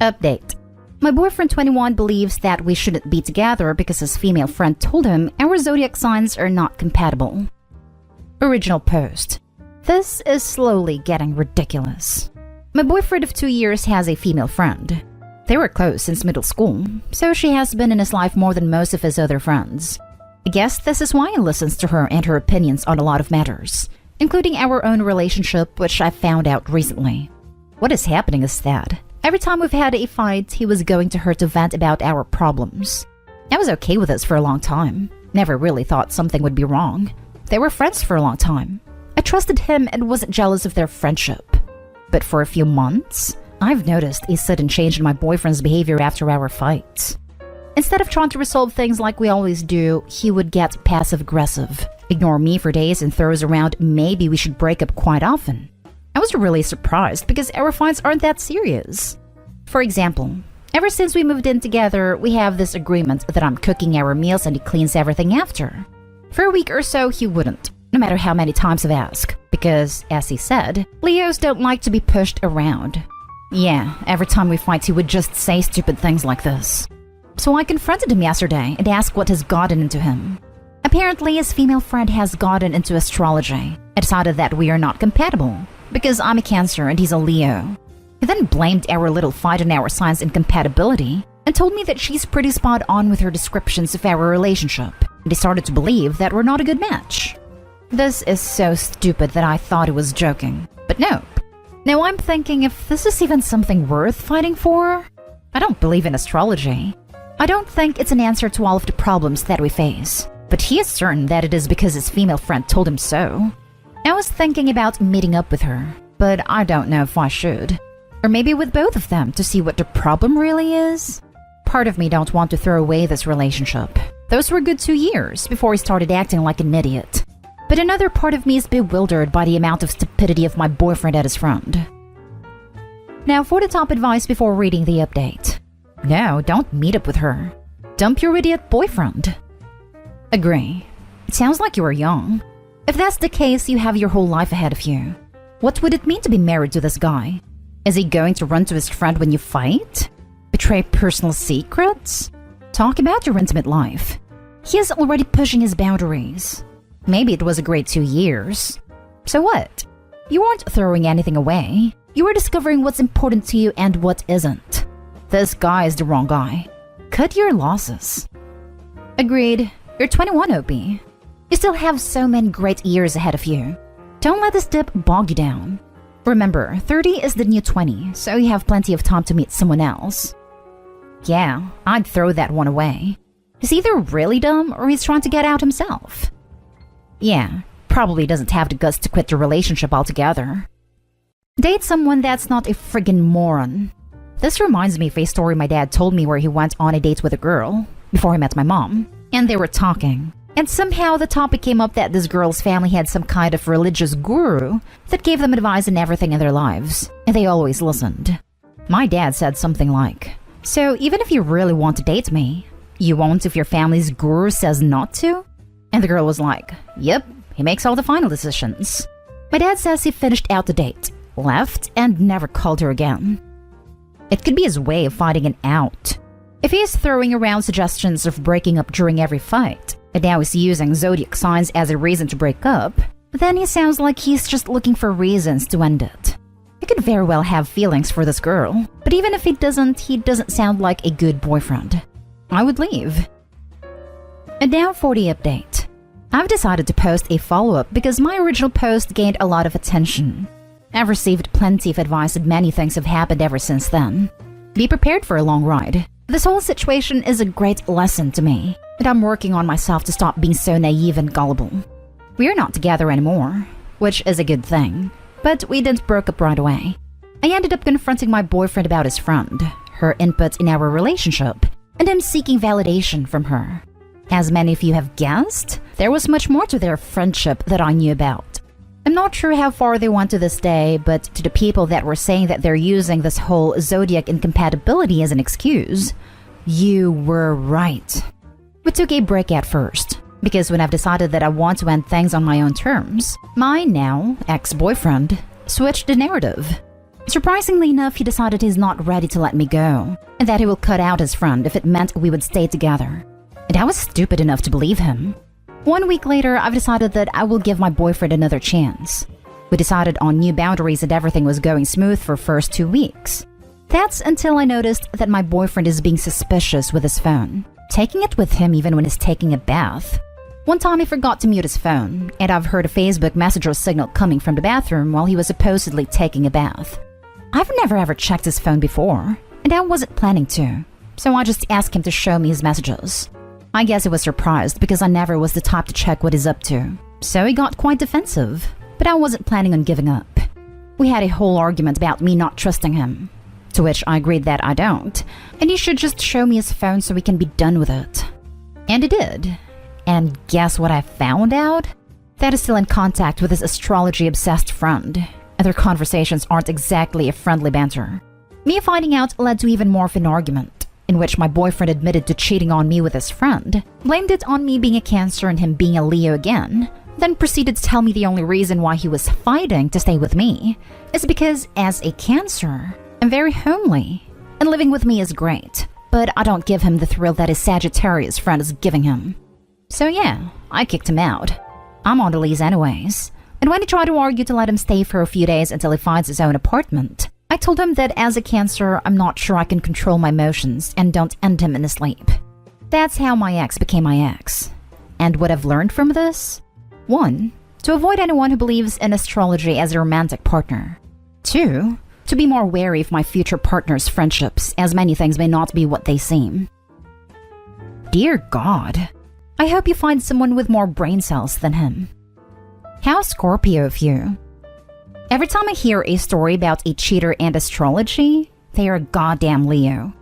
Update. My boyfriend 21 believes that we shouldn't be together because his female friend told him our zodiac signs are not compatible. Original post. This is slowly getting ridiculous. My boyfriend of 2 years has a female friend. They were close since middle school, so she has been in his life more than most of his other friends. I guess this is why he listens to her and her opinions on a lot of matters, including our own relationship, which I found out recently. What is happening is that every time we've had a fight, he was going to her to vent about our problems. I was okay with this for a long time. Never really thought something would be wrong. They were friends for a long time. I trusted him and wasn't jealous of their friendship. But for a few months, I've noticed a sudden change in my boyfriend's behavior after our fights. Instead of trying to resolve things like we always do, he would get passive-aggressive, ignore me for days, and throws around maybe we should break up quite often. I was really surprised because our fights aren't that serious. For example, ever since we moved in together, we have this agreement that I'm cooking our meals and he cleans everything after. For a week or so, he wouldn't, no matter how many times I've asked, because, as he said, Leos don't like to be pushed around. Yeah, every time we fight, he would just say stupid things like this. So I confronted him yesterday and asked what has gotten into him. Apparently, his female friend has gotten into astrology and decided that we are not compatible, because I'm a Cancer and he's a Leo. He then blamed our little fight on our signs incompatibility and told me that she's pretty spot on with her descriptions of our relationship, and he started to believe that we're not a good match. This is so stupid that I thought he was joking, but nope. Now I'm thinking if this is even something worth fighting for. I don't believe in astrology. I don't think it's an answer to all of the problems that we face, but he is certain that it is because his female friend told him so. I was thinking about meeting up with her, but I don't know if I should. Or maybe with both of them to see what the problem really is. Part of me don't want to throw away this relationship. Those were good 2 years before he started acting like an idiot. But another part of me is bewildered by the amount of stupidity of my boyfriend and his friend. Now for the top advice before reading the update. No, don't meet up with her. Dump your idiot boyfriend. Agree. It sounds like you are young. If that's the case, you have your whole life ahead of you. What would it mean to be married to this guy? Is he going to run to his friend when you fight? Betray personal secrets? Talk about your intimate life. He is already pushing his boundaries. Maybe it was a great 2 years. So what? You weren't throwing anything away. You were discovering what's important to you and what isn't. This guy is the wrong guy. Cut your losses. Agreed. You're 21, OP. You still have so many great years ahead of you. Don't let this dip bog you down. Remember, 30 is the new 20, so you have plenty of time to meet someone else. Yeah, I'd throw that one away. He's either really dumb or he's trying to get out himself. Yeah, probably doesn't have the guts to quit the relationship altogether. Date someone that's not a friggin' moron. This reminds me of a story my dad told me where he went on a date with a girl before he met my mom, and they were talking. And somehow the topic came up that this girl's family had some kind of religious guru that gave them advice in everything in their lives, and they always listened. My dad said something like, "So even if you really want to date me, you won't if your family's guru says not to?" And the girl was like, "Yep, he makes all the final decisions." My dad says he finished out the date, left, and never called her again. It could be his way of finding an out. If he is throwing around suggestions of breaking up during every fight, and now he's using zodiac signs as a reason to break up, then he sounds like he's just looking for reasons to end it. He could very well have feelings for this girl, but even if he doesn't sound like a good boyfriend. I would leave. And now for the update. I've decided to post a follow-up because my original post gained a lot of attention. I've received plenty of advice and many things have happened ever since then. Be prepared for a long ride. This whole situation is a great lesson to me, and I'm working on myself to stop being so naive and gullible. We are not together anymore, which is a good thing, but we didn't break up right away. I ended up confronting my boyfriend about his friend, her input in our relationship, and him seeking validation from her. As many of you have guessed, there was much more to their friendship that I knew about. I'm not sure how far they went to this day, but to the people that were saying that they're using this whole zodiac incompatibility as an excuse, you were right. We took a break at first, because when I've decided that I want to end things on my own terms, my now ex-boyfriend switched the narrative. Surprisingly enough, he decided he's not ready to let me go, and that he will cut out his friend if it meant we would stay together. And I was stupid enough to believe him. 1 week later, I've decided that I will give my boyfriend another chance. We decided on new boundaries and everything was going smooth for first 2 weeks. That's until I noticed that my boyfriend is being suspicious with his phone, taking it with him even when he's taking a bath. One time he forgot to mute his phone, and I've heard a Facebook Messenger signal coming from the bathroom while he was supposedly taking a bath. I've never ever checked his phone before, and I wasn't planning to, so I just asked him to show me his messages. I guess he was surprised because I never was the type to check what he's up to, so he got quite defensive, but I wasn't planning on giving up. We had a whole argument about me not trusting him, to which I agreed that I don't, and he should just show me his phone so we can be done with it. And he did. And guess what I found out? That he's still in contact with his astrology-obsessed friend, and their conversations aren't exactly a friendly banter. Me finding out led to even more of an argument, in which my boyfriend admitted to cheating on me with his friend, blamed it on me being a Cancer and him being a Leo again, then proceeded to tell me the only reason why he was fighting to stay with me is because, as a Cancer, I'm very homely, and living with me is great, but I don't give him the thrill that his Sagittarius friend is giving him. So yeah, I kicked him out. I'm on the lease anyways. And when he tried to argue to let him stay for a few days until he finds his own apartment, I told him that as a Cancer, I'm not sure I can control my emotions and don't end him in his sleep. That's how my ex became my ex. And what I've learned from this? 1. To avoid anyone who believes in astrology as a romantic partner. 2. To be more wary of my future partner's friendships, as many things may not be what they seem. Dear God, I hope you find someone with more brain cells than him. How Scorpio of you. Every time I hear a story about a cheater and astrology, they are a goddamn Leo.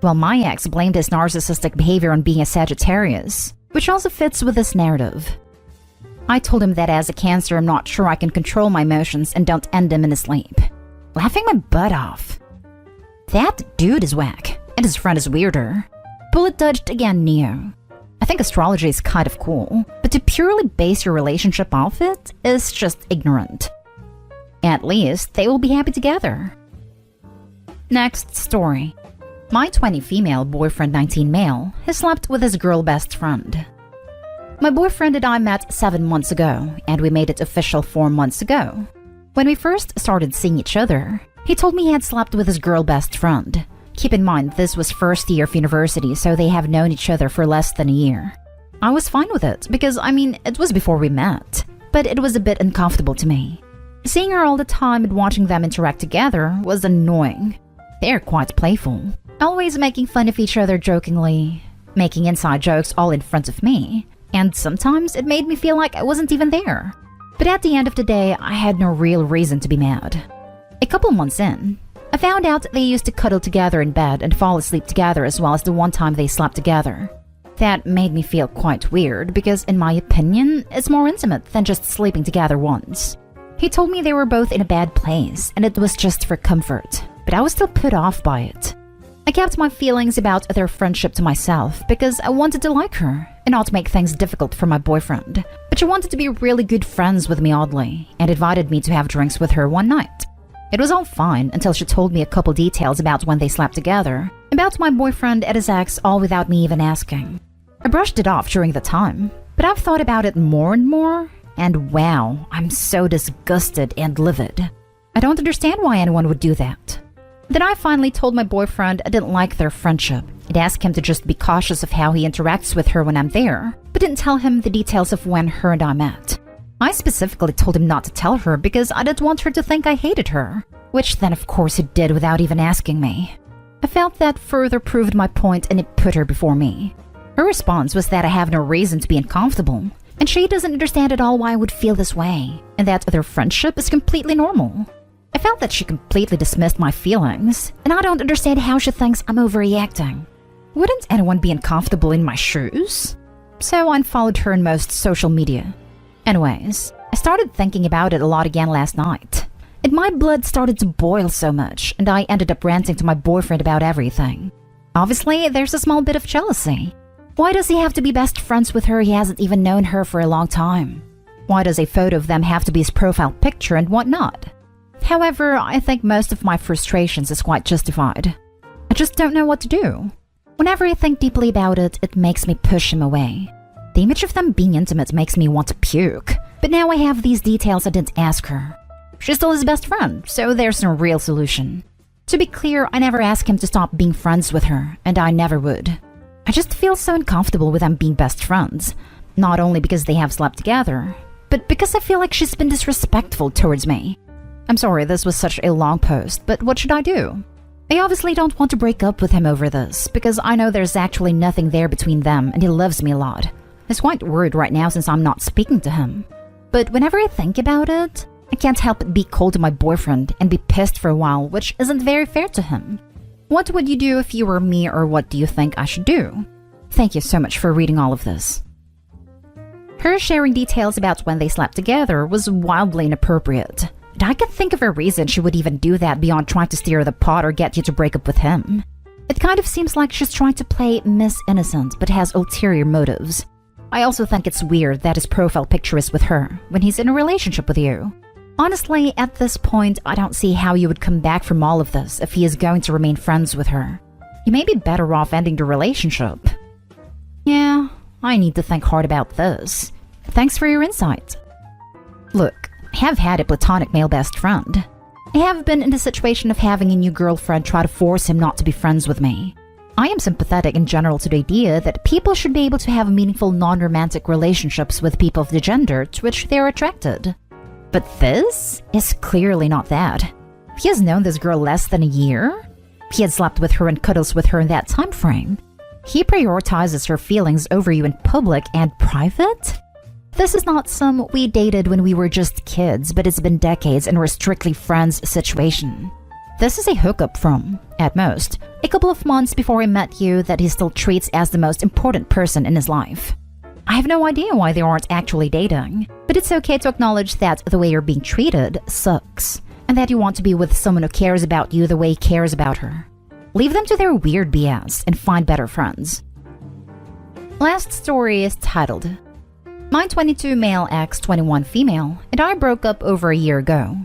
Well, my ex blamed his narcissistic behavior on being a Sagittarius, which also fits with this narrative. I told him that as a Cancer, I'm not sure I can control my emotions and don't end him in his sleep. Laughing my butt off. That dude is whack, and his friend is weirder. Bullet dodged again, Neo. I think astrology is kind of cool, but to purely base your relationship off it is just ignorant. At least they will be happy together. Next story. My 20 female, boyfriend 19 male, has slept with his girl best friend. My boyfriend and I met 7 months ago, and we made it official 4 months ago. When we first started seeing each other, he told me he had slept with his girl best friend. Keep in mind, this was first year of university, so they have known each other for less than a year. I was fine with it, because, it was before we met, but it was a bit uncomfortable to me. Seeing her all the time and watching them interact together was annoying. They're quite playful, always making fun of each other jokingly, making inside jokes all in front of me, and sometimes it made me feel like I wasn't even there. But at the end of the day, I had no real reason to be mad. A couple months in, I found out they used to cuddle together in bed and fall asleep together as well as the one time they slept together. That made me feel quite weird because, in my opinion, it's more intimate than just sleeping together once. He told me they were both in a bad place and it was just for comfort, but I was still put off by it. I kept my feelings about their friendship to myself because I wanted to like her and not make things difficult for my boyfriend, but she wanted to be really good friends with me oddly and invited me to have drinks with her one night. It was all fine until she told me a couple details about when they slept together, about my boyfriend and his ex, all without me even asking. I brushed it off during the time, but I've thought about it more and more, and wow, I'm so disgusted and livid. I don't understand why anyone would do that. Then I finally told my boyfriend I didn't like their friendship and asked him to just be cautious of how he interacts with her when I'm there, but didn't tell him the details of when her and I met. I specifically told him not to tell her because I didn't want her to think I hated her, which then of course he did without even asking me. I felt that further proved my point and it put her before me. Her response was that I have no reason to be uncomfortable, and she doesn't understand at all why I would feel this way, and that their friendship is completely normal. I felt that she completely dismissed my feelings, and I don't understand how she thinks I'm overreacting. Wouldn't anyone be uncomfortable in my shoes? So I unfollowed her in most social media. Anyways, I started thinking about it a lot again last night, and my blood started to boil so much, and I ended up ranting to my boyfriend about everything. Obviously, there's a small bit of jealousy. Why does he have to be best friends with her? He hasn't even known her for a long time. Why does a photo of them have to be his profile picture and whatnot? However, I think most of my frustrations is quite justified. I just don't know what to do. Whenever I think deeply about it, it makes me push him away. The image of them being intimate makes me want to puke. But now I have these details I didn't ask her. She's still his best friend, so there's no real solution. To be clear, I never asked him to stop being friends with her, and I never would. I just feel so uncomfortable with them being best friends. Not only because they have slept together, but because I feel like she's been disrespectful towards me. I'm sorry this was such a long post, but what should I do? I obviously don't want to break up with him over this, because I know there's actually nothing there between them and he loves me a lot. He's quite worried right now since I'm not speaking to him. But whenever I think about it, I can't help but be cold to my boyfriend and be pissed for a while, which isn't very fair to him. What would you do if you were me, or what do you think I should do? Thank you so much for reading all of this. Her sharing details about when they slept together was wildly inappropriate. And I can't think of a reason she would even do that beyond trying to steer the pot or get you to break up with him. It kind of seems like she's trying to play Miss Innocent but has ulterior motives. I also think it's weird that his profile picture is with her when he's in a relationship with you. Honestly, at this point, I don't see how you would come back from all of this if he is going to remain friends with her. You may be better off ending the relationship. Yeah, I need to think hard about this. Thanks for your insight. Look, I have had a platonic male best friend. I have been in the situation of having a new girlfriend try to force him not to be friends with me. I am sympathetic in general to the idea that people should be able to have meaningful non-romantic relationships with people of the gender to which they are attracted. But this is clearly not that. He has known this girl less than a year. He had slept with her and cuddles with her in that time frame. He prioritizes her feelings over you in public and private? This is not some "we dated when we were just kids, but it's been decades and we're strictly friends" situation. This is a hookup from, at most, a couple of months before he met you that he still treats as the most important person in his life. I have no idea why they aren't actually dating, but it's okay to acknowledge that the way you're being treated sucks, and that you want to be with someone who cares about you the way he cares about her. Leave them to their weird BS and find better friends. Last story is titled, My 22 male ex 21 female and I broke up over a year ago.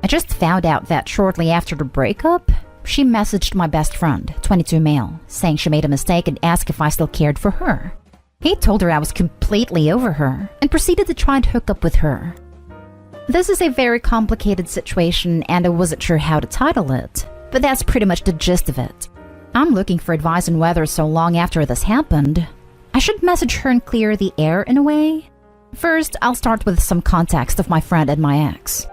I just found out that shortly after the breakup, she messaged my best friend, 22 male, saying she made a mistake and asked if I still cared for her. He told her I was completely over her and proceeded to try and hook up with her. This is a very complicated situation and I wasn't sure how to title it, but that's pretty much the gist of it. I'm looking for advice on whether so long after this happened, I should message her and clear the air in a way. First, I'll start with some context of my friend and my ex.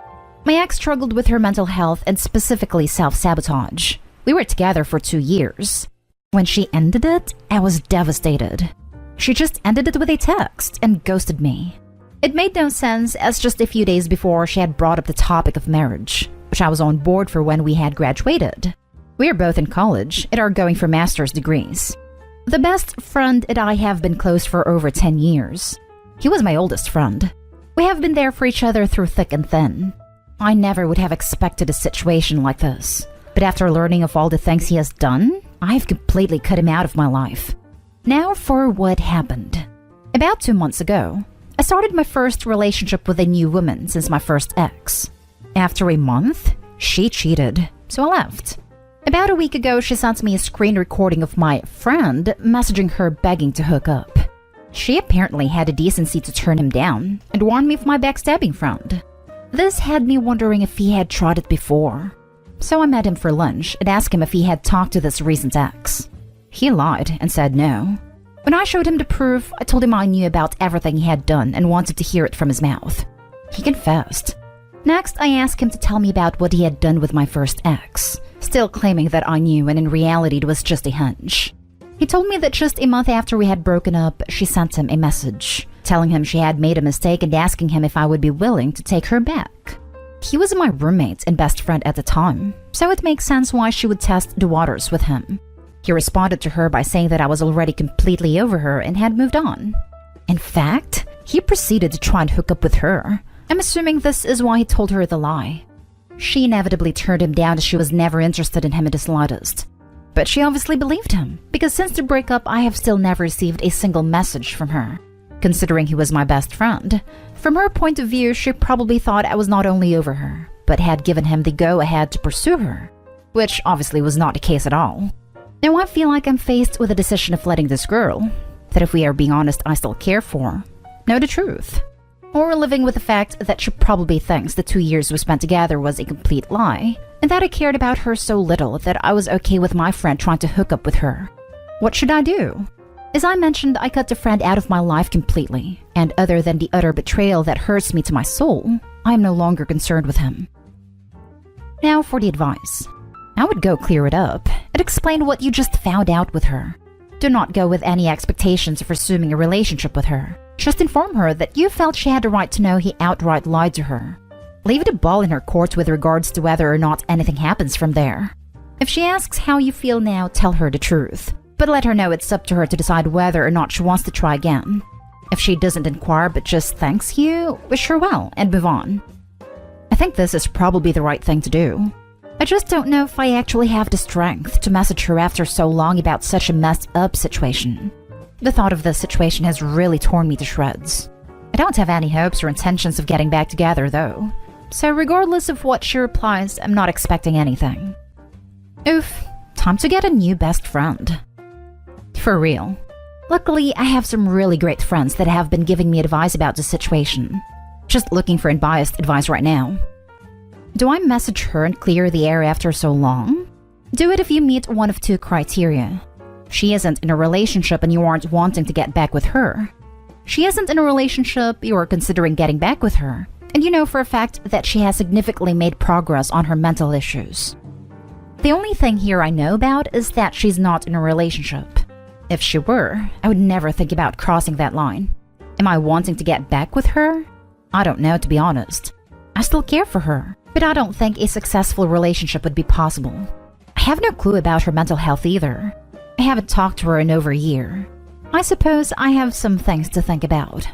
My ex struggled with her mental health and specifically self-sabotage. We were together for 2 years. When she ended it, I was devastated. She just ended it with a text and ghosted me. It made no sense, as just a few days before she had brought up the topic of marriage, which I was on board for when we had graduated. We are both in college and are going for master's degrees. The best friend and I have been close for over 10 years. He was my oldest friend. We have been there for each other through thick and thin. I never would have expected a situation like this, but after learning of all the things he has done, I've completely cut him out of my life. Now for what happened. About 2 months ago, I started my first relationship with a new woman since my first ex. After a month, she cheated, so I left. About a week ago, she sent me a screen recording of my friend messaging her begging to hook up. She apparently had the decency to turn him down and warned me of my backstabbing friend. This had me wondering if he had tried it before. So I met him for lunch and asked him if he had talked to this recent ex. He lied and said no. When I showed him the proof, I told him I knew about everything he had done and wanted to hear it from his mouth. He confessed. Next, I asked him to tell me about what he had done with my first ex, still claiming that I knew and in reality it was just a hunch. He told me that just a month after we had broken up, she sent him a message, telling him she had made a mistake and asking him if I would be willing to take her back. He was my roommate and best friend at the time, so it makes sense why she would test the waters with him. He responded to her by saying that I was already completely over her and had moved on. In fact, he proceeded to try and hook up with her. I'm assuming this is why he told her the lie. She inevitably turned him down as she was never interested in him in the slightest. But she obviously believed him, because since the breakup I have still never received a single message from her. Considering he was my best friend, from her point of view she probably thought I was not only over her, but had given him the go-ahead to pursue her, which obviously was not the case at all. Now I feel like I'm faced with a decision of letting this girl, that if we are being honest I still care for, know the truth, or living with the fact that she probably thinks the 2 years we spent together was a complete lie, and that I cared about her so little that I was okay with my friend trying to hook up with her. What should I do? As I mentioned, I cut the friend out of my life completely, and other than the utter betrayal that hurts me to my soul, I am no longer concerned with him. Now for the advice. I would go clear it up and explain what you just found out with her. Do not go with any expectations of resuming a relationship with her. Just inform her that you felt she had the right to know he outright lied to her. Leave the ball in her court with regards to whether or not anything happens from there. If she asks how you feel now, tell her the truth, but let her know it's up to her to decide whether or not she wants to try again. If she doesn't inquire but just thanks you, wish her well and move on. I think this is probably the right thing to do. I just don't know if I actually have the strength to message her after so long about such a messed up situation. The thought of this situation has really torn me to shreds. I don't have any hopes or intentions of getting back together though, so regardless of what she replies, I'm not expecting anything. Oof, time to get a new best friend. For real. Luckily, I have some really great friends that have been giving me advice about the situation. Just looking for unbiased advice right now. Do I message her and clear the air after so long? Do it if you meet one of two criteria. She isn't in a relationship and you aren't wanting to get back with her. She isn't in a relationship, you are considering getting back with her, and you know for a fact that she has significantly made progress on her mental issues. The only thing here I know about is that she's not in a relationship. If she were, I would never think about crossing that line. Am I wanting to get back with her? I don't know, to be honest. I still care for her, but I don't think a successful relationship would be possible. I have no clue about her mental health either. I haven't talked to her in over a year. I suppose I have some things to think about.